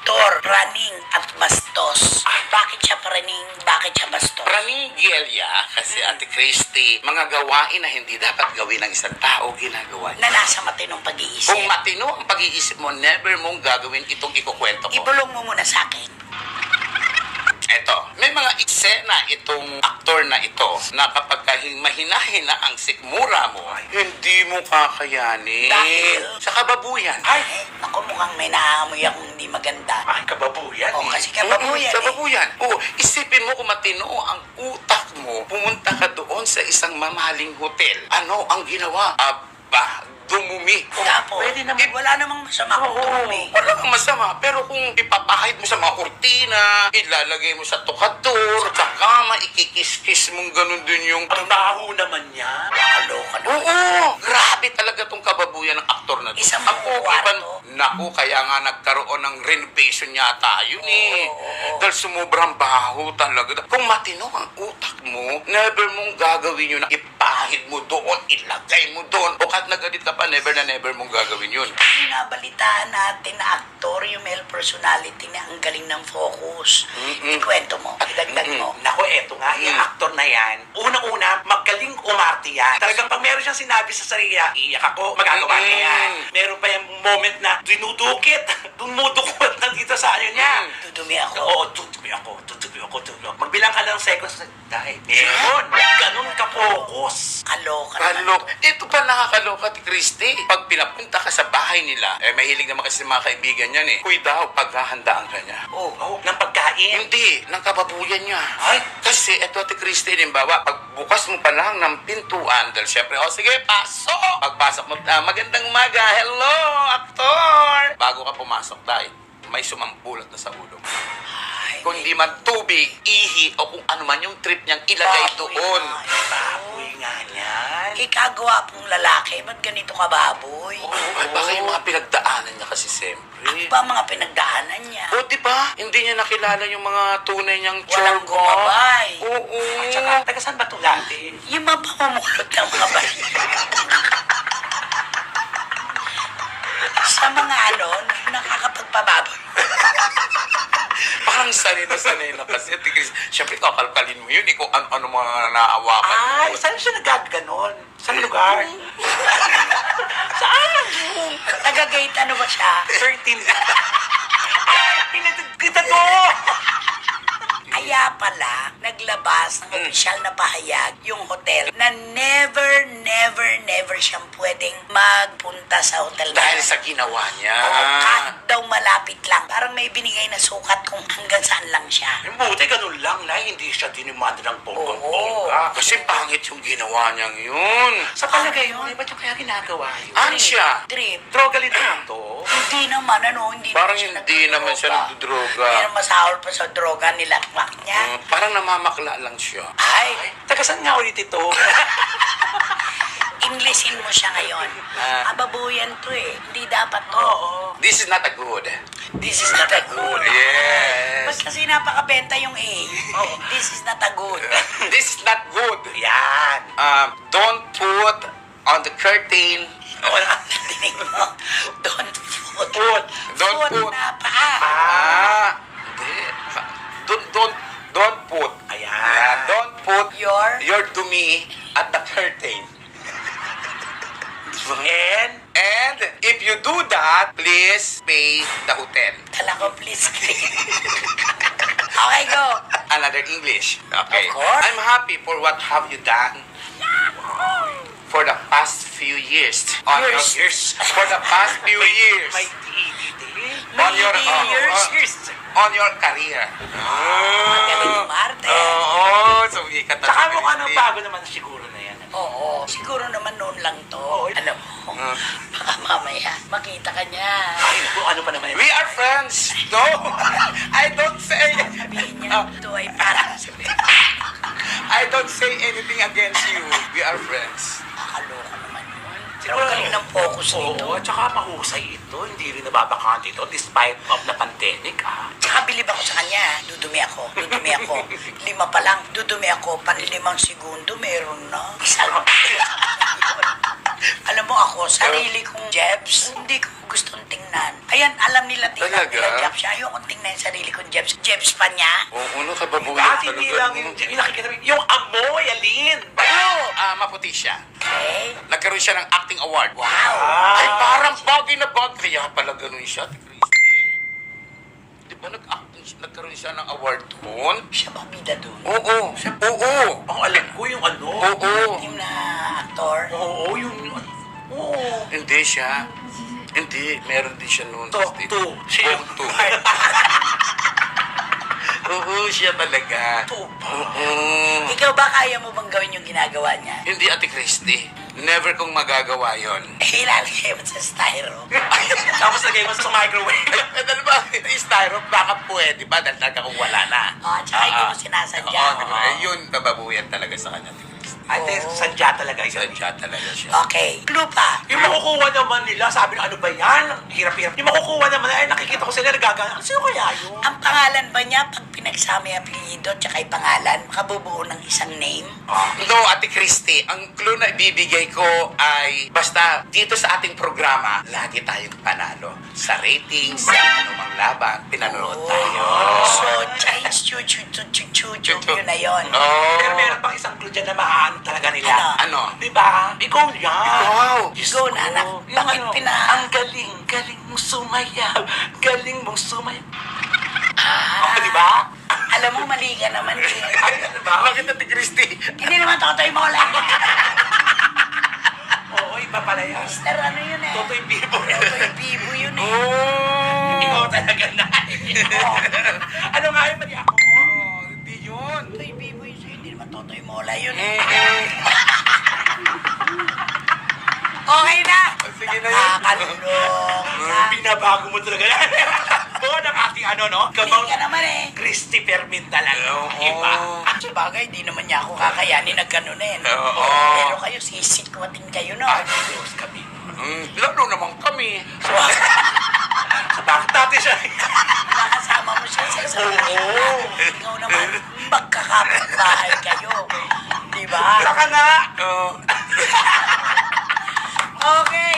aktor, praning at bastos. Bakit siya praning? Bakit siya bastos? Pranigilya, kasi Ate Christy, mga gawain na hindi dapat gawin ng isang tao, ginagawa niya. Na nasa matinong pag-iisip. Kung matino ang pag-iisip mo, never mong gagawin itong ikukwento ko. Ibulong mo muna sa akin. Eto, may mga eksena itong aktor na ito na kapag mahina-hina ang sikmura mo, hindi mo kakayanin. Dahil? Sa kababuyan. Ay, ako mukhang may naamoy akong hindi maganda. Ay, kababuyan O, kasi kababuyan Sa eh. babuyan. Isipin mo kung matino ang utak mo, pumunta ka doon sa isang mamahaling hotel. Ano ang ginawa? Aba, dumumi. Tapos, Pwede naman. wala namang masama kung dumumi. Wala kang masama. Pero kung ipapahid mo sa mga kurtina, ilalagay mo sa tukador, sa kama, ikikis-kis mong ganun din yung... Ang baho naman niya. Nakaloka na. Oo! Grabe talaga tong kababuyan ng aktor na to. Isang Ang pogi-ban, kwarto. naku, kaya nga nagkaroon ng renovation yata yun eh. Oo. Dahil sumubrang baho talaga. Kung matino ang utak mo, never mong gagawin yun na ipahid mo doon, ilagay mo doon. O kahit nagalit ka pa, never na never mong gagawin yun. Yung nabalitaan natin na aktor, yung male personality na ang galing ng focus. Ikwento mo, idagdag mo. Naku, eto nga, yung actor na yan, unang-una, magaling umarte yan. Talagang pag meron siyang sinabi sa sarili niya, iiyak ako, magagawa niya yan. Meron pa yung moment na dinudukit, dumudukot na dito sa ano niya. Dudumi ako. Oo, tutubi ako. Magbilang ka lang seconds, dahil meron. Ganun ka-focus. Kaloka naman. Kalok. Ito pa nakakaloka, Ate Christy. Pag pinapunta ka sa bahay nila, mahilig naman kasi mga kaibigan yan eh. Kuy daw, paghahandaan ka niya. Oo, ng pagkain. Hindi, ng kababuyan niya. Ay. Kasi ito, Ate Christy, halimbawa, pagbukas mo pa lang ng pintuan, dahil syempre, sige, pasok! Pagpasok mo, magandang umaga, hello, aktor! Bago ka pumasok, dahil may sumampulot na sa ulo mo. Ay, Kung di man tubig, ihi, o kung ano man yung trip niyang ilagay baboy doon. nga. Baboy nga yan. Ikagawa pong lalaki, ba't ganito ka baboy? Ay, baka yung mga pinagdaanan niya kasi siyempre. Ano ba ang mga pinagdaanan niya? O, di ba? Hindi niya nakilala yung mga tunay niyang Walang tsorbo. gumabay. Oo. At saka, taga saan ba ito dati? Yung mga pamumulot ng mga balik. Sa mga ano, nakakapagpababoy. Parang sanay na kasi. Siyempre, kakalkalin mo yun. Kung ano mga naawakan Ay, mo. saan siya nagaganon? Saan lugar? Saan? Taga-gate ano ba siya? 13. Ay, pinatid kita to! Kaya pala, naglabas ng opisyal na pahayag yung hotel na never siyang pwedeng magpunta sa hotel na Dahil yun. sa ginawa niya. Oo, kahit daw malapit lang. Parang may binigay na sukat kung hanggang saan lang siya. Yung buti, ganun lang na hindi siya dinimanda ng Oo. bonggang-bongga. Kasi pangit yung ginawa niyang yun. Sa palagay mo, ba't yung kaya ginagawa yun? Ano siya? Trip. Droga din naman to. Hindi naman, ano, hindi Parang naman hindi naman siya nagdodroga. Hindi naman masahol pa sa droga nila niya. Parang namamakla lang siya. Ay, Ay, taga saan nga ulit ito? Englishin mo siya ngayon. Ababuyan to eh. Hindi dapat to. Oo. This is not a good. This is not a good. Yes. Ba't kasi napakabenta yung A? This is not a good. This is not good. Yan. Don't put on the curtain. Dinig mo. Don't put. Don't put. na paa. Hindi. Don't put. Ayan. Don't put Your dumi at the curtain. And, And if you do that, please pay the hotel. Kala ko, please. Okay, go. Another English. Okay. Of course. I'm happy for what have you done for the past few years. Years. For the past few years. may DDD. On your Years. on your career. Magaling umarte. Oo, sumikat na. Tsaka si mukha ng Christy. bago naman siguro na yan. Oo, siguro naman noon lang to. Alam mo, baka mamaya makita ka niya. Ay, naku, ano pa naman yan? We are friends. No, I don't say. Sabihin niya, ito ay parang I don't say anything against you. We are friends. nakakaloka naman yun. Pero ang galing ng focus nito. Oo, tsaka mahusay ito. Hindi rin nababakante ito despite of the pandemic, Tsaka bilib ako sa kanya. Dudumi ako. 5 pa lang. Dudumi ako. Panlimang segundo, meron na. Isang Alam mo ako, sarili kong Jebs, hindi ko gustong tingnan. Ayan, alam nila tingnan Talaga? nila Jebs. Ayokong tingnan yung sarili kong Jebs. Jebs pa niya. Oo, nakababuyan At hindi lang talaga. yung nakikita mo, yung amoy, Alin. Maputi siya. Okay? Nagkaroon siya ng acting award. Wow! Ay, parang bagay na bagay. Kaya pala ganun siya, Ate Christy. Di ba nagkaroon siya ng award doon? Siya ba bida dun? Oo. Oo. Ang alam ko yung ano. Oo. Yung na actor? Oo, yung... Oo. Hindi siya. Hindi. Meron din siya noon. Talk to. Siya. Talk to. Oo, siya talaga. To. Oo. Ikaw ba kaya mo bang gawin yung ginagawa niya? Hindi, Ate Christy. Never kong magagawa yon. Eh, ilalagay mo sa styro. Tapos lagay mo sa microwave. Eh, dahil ba, styro, baka pwede ba? Dahil talaga kung wala na. Oh, tsaka hindi mo sinasadya. Oo, di ba? Eh, yun, nababuyan talaga sa kanya, Ate Christy. Ate, sadya talaga yun. Sadya talaga siya. Okay. Clue pa. Yung makukuha naman nila, sabi na ano ba yan? Ang hirap-hirap. Yung makukuha naman, ay nakikita ko sila nagagana. Sino kaya yun? Ang pangalan ba niya, pag pinagsama yung apelyido tsaka yung pangalan, makabubuo ng isang name? No, Ate Christy, ang clue na ibibigay ko ay basta dito sa ating programa, lagi tayong panalo. Sa ratings, sa anumang laban, pinanonood tayo. So, change yun na yun. Oh. Pero meron pang isang clue dyan na maano talaga nila. Ano? Di ba? Ikaw yan. Wow. Diyos Go ko. na, anak. Yung Bakit ano, pina- Ang galing mong sumayaw. Galing mong sumayaw. Oh, di ba? Alam mo, mali ka naman. Ay, di ba? Bakit, Ate Christy? Hindi naman Totoy Mola. Oo, iba pala yan. Mister, ano yun eh? Totoy Bibo. Totoy Bibo yun eh. Oh. Ikaw talaga na. Ano nga yung mali ako? Oh, hindi yun. Totoy Bibo yun sa'yo. Hindi naman Totoy Mola yun eh. Okay na. Sige na yun. Kakalulong. Binabago mo talaga yan. Doon ang aking ano, no? Hindi Kabang ka naman eh. Christy Fermin talaga. Iba. Sa bagay, di naman niya ako kakayanin na ganunin. Oo. Pero kayo, sisikwatin kayo, no? Ay, Diyos kami. Lalo naman kami. So, bakit natin siya? Nakasama mo siya sa isang Oo. Ikaw naman, magkakapit-bahay kayo. Di ba? Saka nga. Oh. Okay,